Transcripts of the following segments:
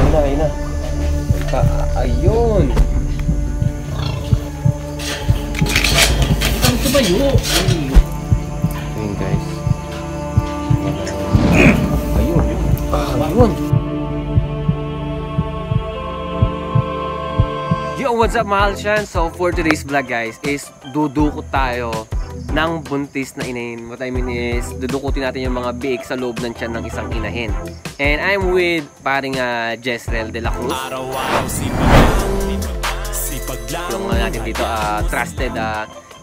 Ayun na. Ayun. Ang tumayo. Ayun guys. Ayun. Ayun. Yo, what's up mahal siyan? So for today's vlog guys is dudukot tayo ng buntis na inahin. What I mean is dudukutin natin yung mga biik sa loob ng tiyan ng isang inahin. And I'm with paring Jezreel de la Cruz. Yung natin dito trusted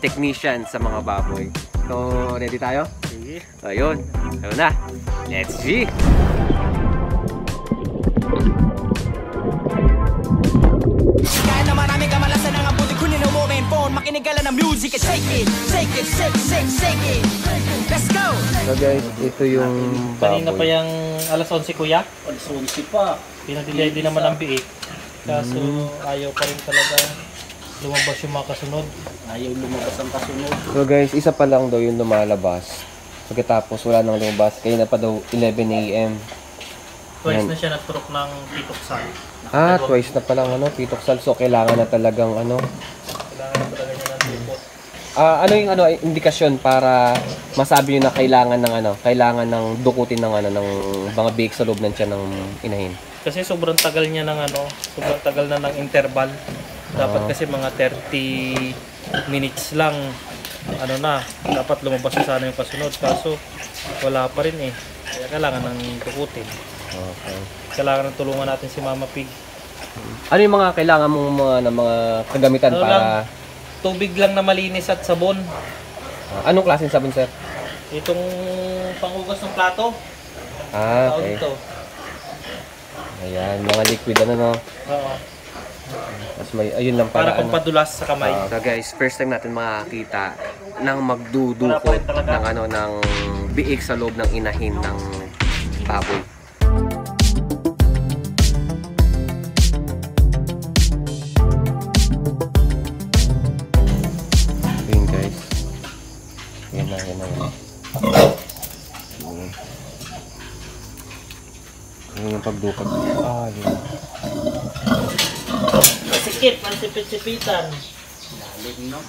technician sa mga baboy. So ready tayo? Sige. So ayun. Ayun na. Let's G! Kahit na maraming kamalasan ng abuti kunin ang mobile phone, makinig ka lang ng music and shake it, shake it, shake, shake, shake it. Let's go! So guys, ito yung Kanina pa baboy. yung alas 11 kuya. Alas 11 pa. Pinadilay din naman ang biik. Kaso ayaw pa rin talaga lumabas yung mga kasunod. Ayaw lumabas ang kasunod. So guys, isa pa lang daw yung lumalabas. Pagkatapos wala nang lumabas. Kaya na pa daw 11 AM. Twice Yan. na siya nag-trok ng pitoksan. Twice na palang pitoksal. So kailangan na talagang Kailangan na talaga niya ng tripod. ano yung indikasyon para masabi niyo na kailangan ng dukutin ng ng mga biik sa loob ng tiyan ng inahin. Kasi sobrang tagal niya ng sobrang tagal na ng interval. Dapat kasi mga 30 minutes lang dapat lumabas na sana yung kasunod. Kaso wala pa rin eh. Kaya kailangan ng dukutin. Okay. Kailangan ng tulungan natin si Mama Pig. Ano yung mga kailangan mong mga kagamitan Ano para lang? Tubig lang na malinis at sabon. anong klaseng sabon, sir? Itong panghugas ng plato. Tawag Okay. ito. Ayan, mga liquid Oo. Tapos may ayun lang Para para pampadulas sa kamay. So guys, first time natin makakita ng magdudukot ng biik sa loob ng inahin ng baboy. Ayun guys. Yan na. Yun yung pagdukot. Yun. Sikip, mansipit-sipitan. Lalim, no?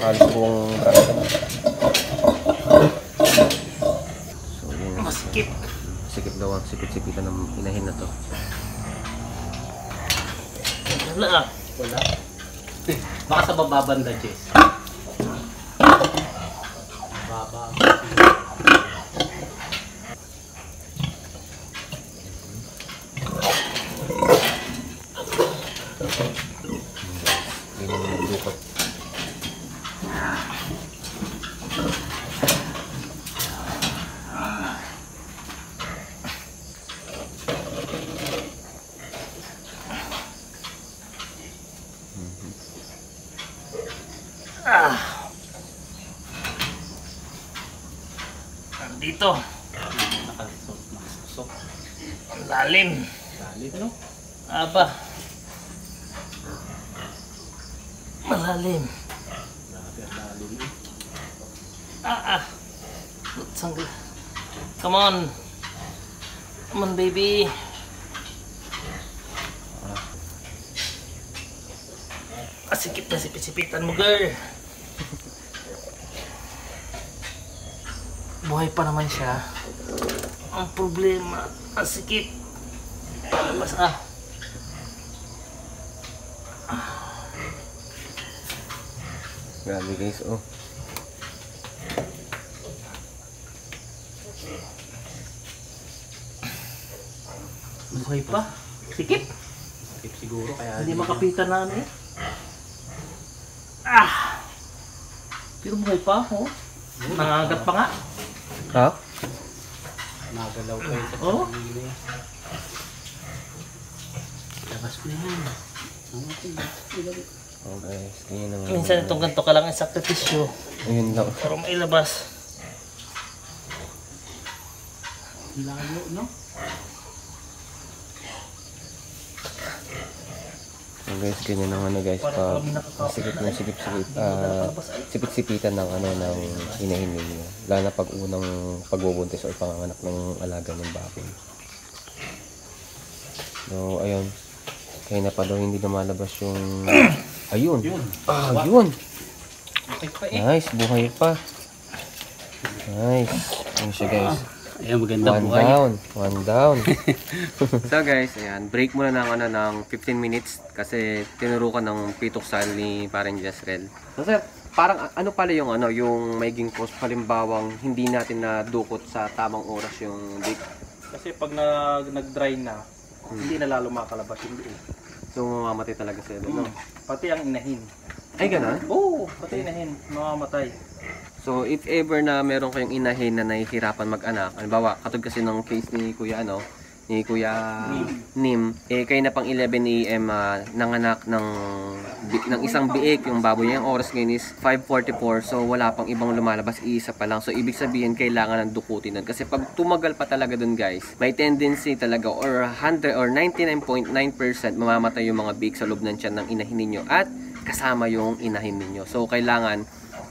Halos buong braso na. So yun. Masikip. Sikip daw ang sipit-sipitan ng inahin na to. Wala. Wala. Baka sa bababanda, Jess. Baba. Yun yung dukot. Dito. Nakasusok. Ang lalim. Lalim, no? Aba. Malalim. Grabe ang lalim. Sangga. Come on. Come on, baby. Sikip na sipit-sipitan mo, girl. Buhay pa naman siya. Ang problema, ang sikip. Palabas Grabe guys, Buhay pa. Sikip. Skip siguro kaya Hindi makapitan na Pero buhay pa, Nangangagat pa nga. Ha? nagalaw kayo sa Oh? kanina. Labas ko na yan. Okay, tingin naman. Minsan itong ganito ka lang ang sakripisyo Ayun lang. para mailabas. Layo, no? So guys, ganyan ang ano guys, pag sikip ng sipit-sipitan ng ano ng inahin ninyo. Lalo na pag unang pagbubuntis o panganganak ng alaga ng baboy. So ayun, kaya na pa daw hindi lumalabas yung ayun. Ayun. Nice, buhay pa. Nice. Ayun siya guys. Ayan, maganda buhay. One down. So guys, ayan, break muna ng ano ng 15 minutes kasi tinurukan ng pituksal ni Parang Jezreel. So sir, parang ano pala yung ano, yung magiging cause palimbawang hindi natin na dukot sa tamang oras yung break. Kasi pag nag-dry na, hindi na lalo makalabas yung biik. So mamamatay talaga sila, no? Pati ang inahin. Ay ganun? Oo, pati inahin, mamamatay. So if ever na meron kayong inahin na nahihirapan mag-anak, halimbawa katulad kasi ng case ni Kuya ni Kuya Nim, kayo na pang 11 AM nanganak ng isang biik yung baboy niya. Yung oras ngayon is 5:44, so wala pang ibang lumalabas, iisa pa lang. So ibig sabihin kailangan ng dukutin nun. Kasi pag tumagal pa talaga dun guys, may tendency talaga or 100 or 99.9% mamamatay yung mga biik sa loob ng tiyan ng inahin ninyo at kasama yung inahin ninyo. So kailangan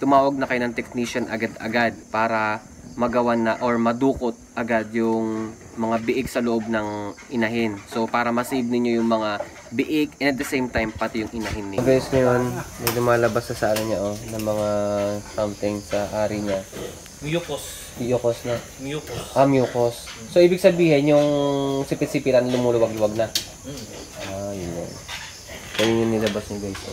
tumawag na kayo ng technician agad-agad para magawan na or madukot agad yung mga biik sa loob ng inahin. So para ma-save ninyo yung mga biik and at the same time pati yung inahin ninyo. Guys, ngayon may lumalabas sa ano niya ng mga something sa ari niya. Mucus. Mucus na. Mucus. Mucus. So ibig sabihin yung sipit-sipitan lumuluwag-luwag na. Yun. So yun yung nilabas niya guys.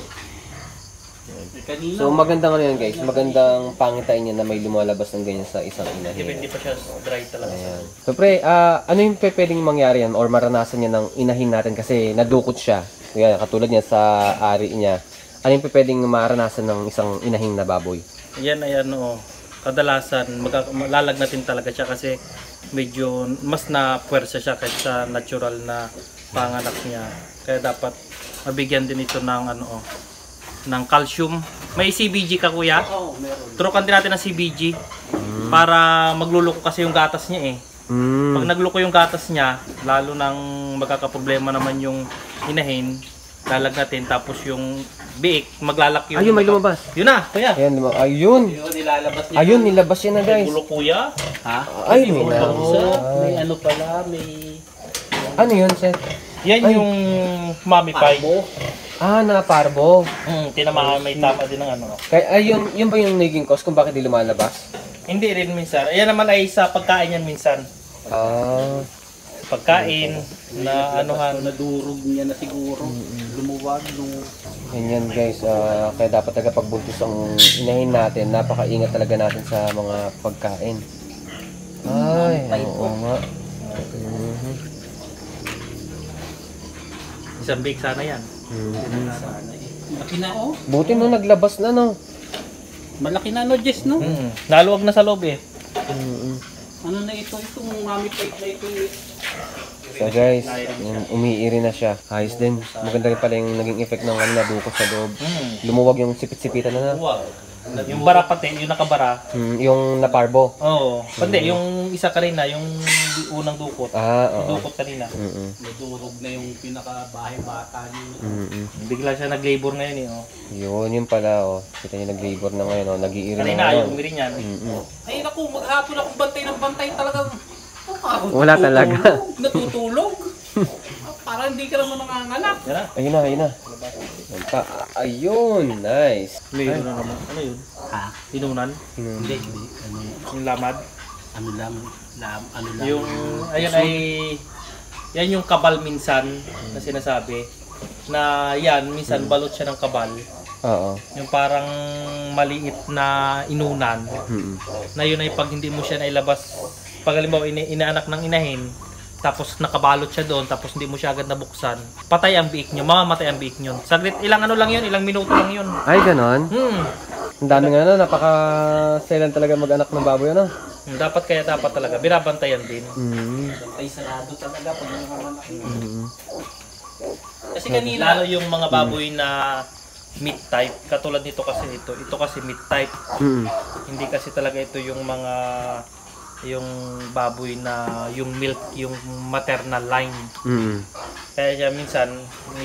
So magandang ano yan guys, magandang pangitain niya na may lumalabas ng ganyan sa isang inahin. Hindi pa siya dry talaga. Ayan. So pre, ano yung pwedeng mangyari yan or maranasan niya ng inahin natin kasi nadukot siya. Kaya katulad niya sa ari niya. Ano yung pwedeng maranasan ng isang inahin na baboy? Yan ay ano, kadalasan malalagnatin talaga siya kasi medyo mas na puwersa siya kaysa natural na panganak niya. Kaya dapat mabigyan din ito ng ano ng calcium. May CBG ka kuya? Oo, meron. Turukan din natin ng CBG para magluluko kasi yung gatas niya eh. Pag nagluko yung gatas niya, lalo nang magkakaproblema naman yung inahin, lalagnatin tapos yung biik, maglalak yung... Ayun, may lumabas. Yun na, kuya. Ayun, ayun. Yung nilalabas niya. Ayun, nilabas niya na guys. Gulo kuya. Ha? Ay, may na. May ano pala, may... Ano yun, sir? Yan yung mummy pie. Na parbo. Tinamaan may tama din ng ano. Kaya ayun, yun ba yung naging cause kung bakit di lumalabas? Hindi rin minsan. Ayan naman ay sa pagkain yan minsan. Pagkain na anuhan. Nadurog niya na siguro. Lumuwag. Ganyan guys, kaya dapat talaga pagbuntis ang inahin natin, napakaingat talaga natin sa mga pagkain. Ay, oo nga. Isang bake sana yan. Malaki na oh. Buti no, naglabas na no. Malaki na no, Jess, no? Naluwag na sa loob eh. Ano na ito? Itong mami plate na ito. So guys, umiiri na siya. Ayos din. Maganda rin pala yung naging effect ng ano, nadukot sa loob. Lumuwag yung sipit-sipitan na. Wow. Yung bara pati, yung nakabara. Yung naparbo. Oo. Pati, yung isa kanina, yung unang dukot. Oo. Dukot kanina. Nadurog na yung pinaka-bahay bata niyo. Bigla siya nag-labor ngayon eh. Oh. Yun pala Kita niyo nag-labor na ngayon nag-iiri na Kanina, ngayon. yung umiri niyan. Ay naku, maghapon akong bantay ng bantay talagang. Wala talaga. Natutulog. Parang hindi ka naman nanganganak. Yan na. Ayun na. Ayun pa. Ayun, nice. Mayroon na naman. Ano yun? Ha? Inunan? Hindi. Yung lamad? Ano lang. Yung, ayan ay, yan yung kabal minsan na sinasabi. Na yan, minsan balot siya ng kabal. Oo. Yung parang maliit na inunan. Na yun ay pag hindi mo siya nailabas, pag halimbawa inaanak ng inahin, tapos nakabalot siya doon, tapos hindi mo siya agad nabuksan, patay ang biik nyo, mamamatay ang biik nyo. Saglit, ilang ano lang yun, ilang minuto lang yun. Ay, ganon? Ang dami nga napaka-selan talaga mag-anak ng baboy, ano? Dapat talaga, binabantayan din. Bantay sarado talaga pag nanganganak. Kasi kanila, lalo yung mga baboy na meat type, katulad nito kasi ito kasi meat type. Hindi kasi talaga ito yung mga yung baboy na yung milk, yung maternal line. Kaya siya minsan,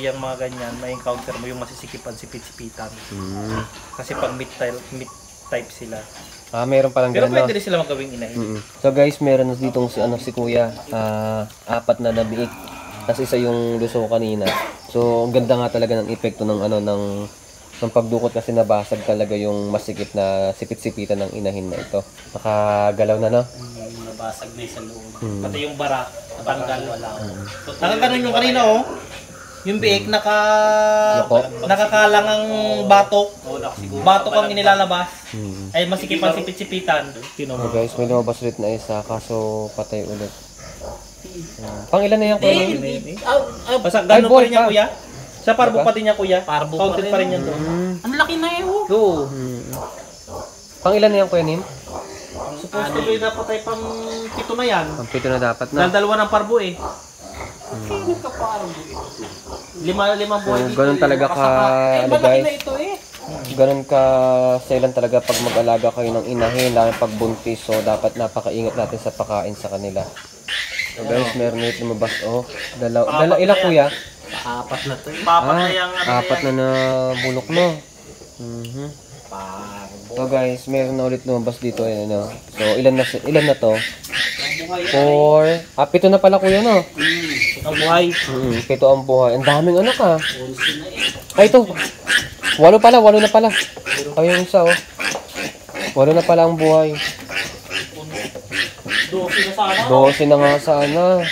yung mga ganyan, may encounter mo yung masisikipan, sipit-sipitan. Kasi pag meat type sila. Meron palang Pero ganun, pwede rin sila magawing inahin. So guys, meron na ditong si kuya, 4 na nabiik. Tapos isa yung lusaw kanina. So ang ganda nga talaga ng epekto ng pagdukot kasi nabasag talaga yung masikip na sipit-sipitan ng inahin na ito. Nakagalaw na, no? Nabasag na sa loob. Pati yung bara, natanggal. Wala. Nakaganon yung kanina, oh. Yung biik, Loko. nakakalang ang batok. Oo, nakasiguro. Batok ang inilalabas. Ay masikipan, sipit-sipitan. So guys, may lumabas ulit na isa, kaso patay ulit. Pang ilan na yan, kuya? Basta Ay, gano'n boy, pa rin niya, pa. kuya. Sa parbo pa din niya, kuya. Parbo Counted pa pa rin, rin yan doon. Ang laki na eh, oh. Oo. Pang ilan na yan, kuya Nim? Supposed to be dapat ay pang 7 na yan. Pang 7 na dapat na. Dahil 2 ng parbo eh. Limang buhay dito. Ganun talaga ka, ano guys, Ito eh. ganun ka selan talaga pag mag-alaga kayo ng inahin, lalo pag buntis, so dapat napakaingat natin sa pakain sa kanila. So guys, meron ulit lumabas, ilang kuya? 4 na to eh. Papat na yung ano 4 na bulok, no? So guys, meron na ulit lumabas dito, ano. So ilan na to? 4, 7 na pala kuya, no? ang buhay. 7 ang buhay. Ang daming anak, ha? Ay, ito. 8 na pala. Ay, yung isa, oh. 8 na pala ang buhay. 12 na sana. 12 na nga sana.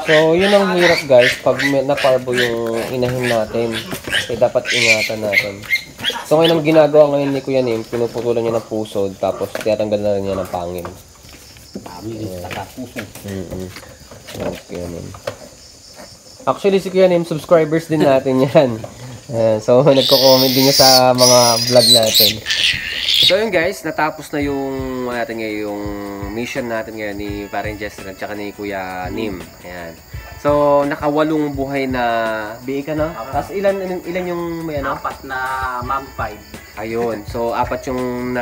So, yun ang hirap, guys. Pag naparbo yung inahin natin, dapat ingatan natin. So, ngayon ang ginagawa ngayon ni Kuya Nim, pinuputulan niya ng pusod, tapos tiyatanggal na rin niya ng pangin. Dami din sa puso. Kuya Nim. Actually, si Kuya Nim, subscribers din natin yan. So, nagko-comment din niya sa mga vlog natin. So, yun guys, natapos na yung natin ngayon, yung mission natin ngayon ni Parang Jester at saka ni Kuya Nim. Ayan. So, naka-8 buhay na biik, ano? Tapos ilan yung may ano? 4 na mom 5. Ayun. So, 4 yung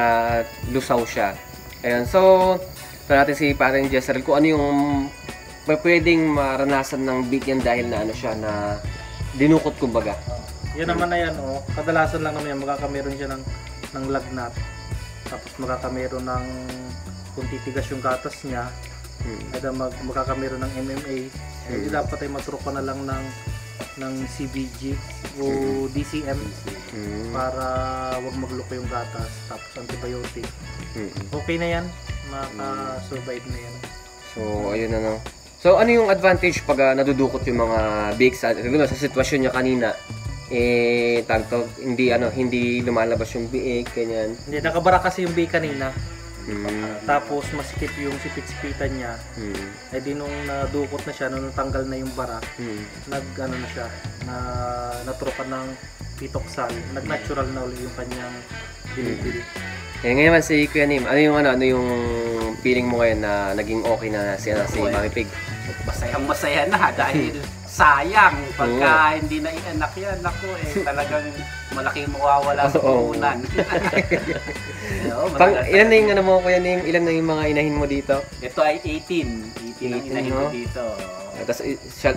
lusaw siya. Ayun. So natin si Parang Jester kung ano yung pwedeng maranasan ng biik yan dahil na ano siya, na dinukot kumbaga. Yan naman na yan, oh. Kadalasan lang naman yan, magkakameron siya ng lagnat. Tapos magkakameron ng, kung titigas yung gatas niya, magkakameron ng MMA. Hindi dapat ay matruka na lang ng CBG o DCM para wag magloko yung gatas. Tapos antibiotic. Okay na yan, maka-survive na yan. So, ayun ano. So, ano yung advantage pag nadudukot yung mga biik sa sitwasyon niya kanina? Hindi lumalabas yung biik, ganyan. Hindi, nakabara kasi yung biik kanina. Tapos masikip yung sipit-sipitan niya. Eh di nung nadukot na siya, nung natanggal na yung bara, nag-ano na siya, natrukan ng pitoksal, nag-natural na ulit yung kanyang delivery. Ngayon naman si Kuya Nim, ano yung feeling mo ngayon na naging okay na si Mami Pig? Masayang-masaya na dahil sayang pagka hindi na ianak yan. Ako talagang malaking mawawala sa puhunan. Ilan na yung ano mo, Kuya Nim? Ilan na yung mga inahin mo dito? Ito ay 18 ang inahin ko dito. Tapos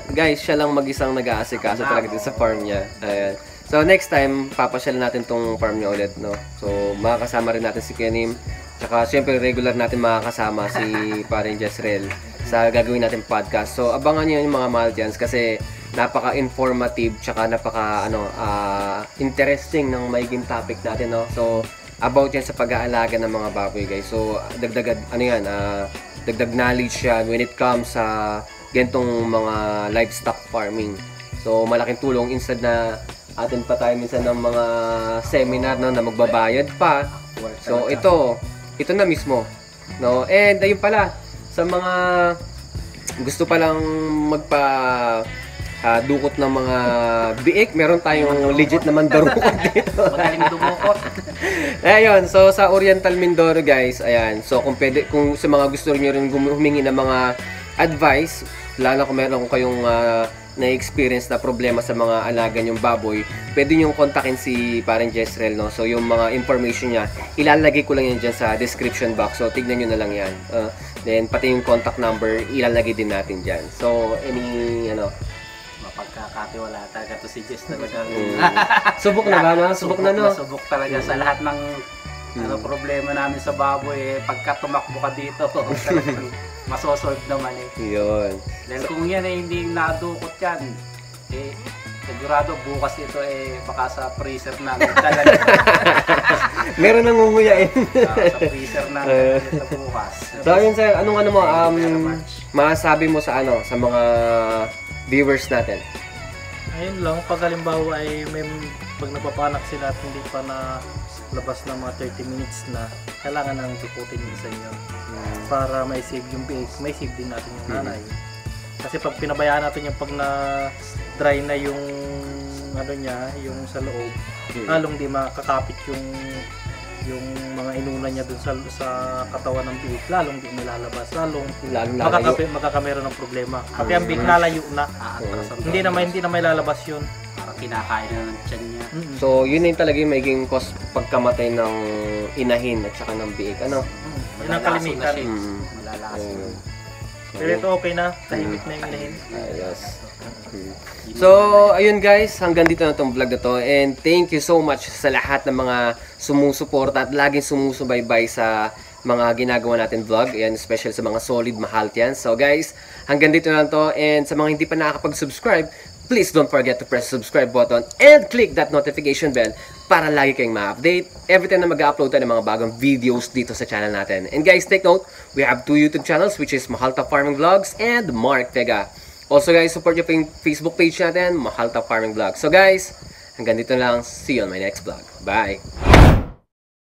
guys, siya lang mag-isang nag-aasikaso talaga dito sa farm niya. Ayan. So next time, papasyal natin tong farm niya ulit, no? So makakasama rin natin si Kuya Nim. Tsaka syempre regular natin makakasama si Parang Jezreel sa gagawin natin podcast. So abangan niyo yung mga Maldians kasi napaka-informative tsaka interesting ng maiging topic natin, no? So about yan sa pag-aalaga ng mga baboy, guys. So dagdag knowledge yan when it comes sa gantong mga livestock farming. So malaking tulong instead na atin pa tayo minsan ng mga seminar, no, na magbabayad pa. So ito na mismo, no. And ayun pala, sa mga gusto pa lang dukot ng mga biik, meron tayong legit naman darukot dito. Magaling dumukot. Ayun, so sa Oriental Mindoro, guys, ayan. So kung sa mga gusto niyo rin humingi ng mga advice, lalo kung meron kayong na-experience na problema sa mga alaga nyong baboy, pwede nyong kontakin si Parang Jezreel, no? So yung mga information niya, ilalagay ko lang yan dyan sa description box. So tignan nyo na lang yan. Then pati yung contact number, ilalagay din natin dyan. So Kakatiwala talaga to si Jess talaga. Subok na ba, ma? Subok na, no? Subok talaga sa lahat ng problema namin sa baboy. Pagka tumakbo ka dito, talagang masosolve naman eh. Yun. Dahil kung yan eh, hindi nadukot yan, eh, sigurado bukas ito eh, baka sa freezer namin talaga. Meron nang nguyain. Sa freezer namin ito bukas. So, yun sir, anong mo, masabi mo sa sa mga viewers natin? Ayun lang, pag halimbawa ay pag nagpapanak sila at hindi pa na labas ng mga 30 minutes na, kailangan nang dukutin yung isa inyo para may save yung biik, may save din natin yung nanay. Kasi pag pinabayaan natin yung pag na dry na yung yung sa loob, lalong di makakapit yung mga inuna niya dun sa katawan ng biik, lalong di may lalabas, lalong magkakamero ng problema. Pati ang biik lalayo na, hindi na may lalabas yun. Parang kinakain na ng tiyan niya. So, yun yung talaga yung magiging cause pagkamatay ng inahin at saka ng biik, ano? Yun ang kalimitan. Malalason. Pero ito okay na, tahimik na yung inahin. Ayos. So, ayun guys, hanggang dito na itong vlog na to. And thank you so much sa lahat ng mga sumusuporta at laging sumusubaybay sa mga ginagawa natin vlog. Ayan, special sa mga solid mahal yan. So guys, hanggang dito na to. And sa mga hindi pa nakakapag-subscribe, please don't forget to press the subscribe button and click that notification bell para lagi kayong ma-update every time na mag-upload tayo ng mga bagong videos dito sa channel natin. And guys, take note, we have 2 YouTube channels which is Mahalta Farming Vlogs and Mark Vega. Also guys, support yung Facebook page natin, Mahalta Farming Vlogs. So guys, hanggang dito lang. See you on my next vlog. Bye!